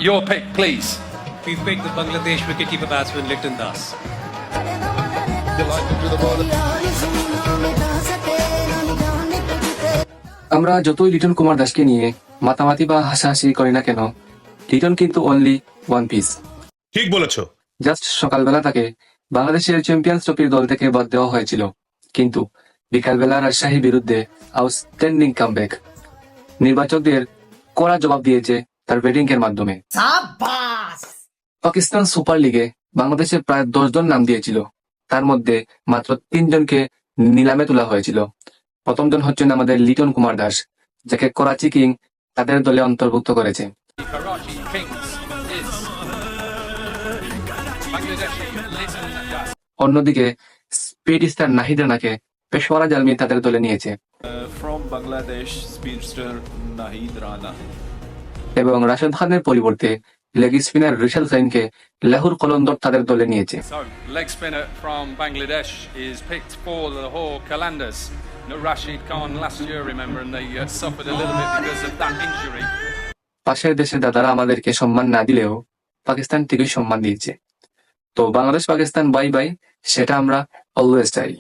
Your pick, please. We've picked the Bangladesh wicketkeeper batsman Lipton Das. আমরা যতই লিটন কুমার দাসকে নিয়ে মাতামাতি বা হাসাহাসি করি না কেন, লিটন কিন্তু অনলি ওয়ান পিস। ঠিক বলেছো। জাস্ট সকালবেলা তাকে বাংলাদেশের চ্যাম্পিয়ন্স ট্রফির দল থেকে বাদ দেওয়া হয়েছিল, কিন্তু বিকালবেলা রাজশাহীর বিরুদ্ধে আউটস্ট্যান্ডিং কামব্যাক। নির্বাচকদের কড়া জবাব দিয়েছে তার ব্যাটিং এর মাধ্যমে। পাকিস্তান সুপার লিগে বাংলাদেশের প্রায় 10 জন নাম দিয়েছিল, তার মধ্যে মাত্র 3 জনকে নিলামে তোলা হয়েছিল। প্রথম জন হচ্ছেন আমাদের লিটন কুমার দাস, যাকে করাচি কিং তাদের দলে অন্তর্ভুক্ত করেছে। Karachi Kings is Bangladeshi Liton Das. অন্যদিকে স্পিড স্টার নাহিদ রানাকে পেশওয়ারা জালমি তাদের দলে নিয়েছে From Bangladesh, speedster Nahid Rana. এবং রাশেদ খানের পরিবর্তে লেগ স্পিনার রিশাল সাইনকে লাহুর কলন্দর তাদের দলে নিয়েছে। So, leg spinner from Bangladesh is picked for the Lahore Qalandars. No, Rashid Khan last year, remember, and they suffered a little bit because of that injury. পাশের দেশের দাদারা আমাদেরকে সম্মান না দিলেও পাকিস্তান ঠিকই সম্মান দিয়েছে। তো বাংলাদেশ পাকিস্তান বাই বাই, সেটা আমরা অলওয়েজ চাই।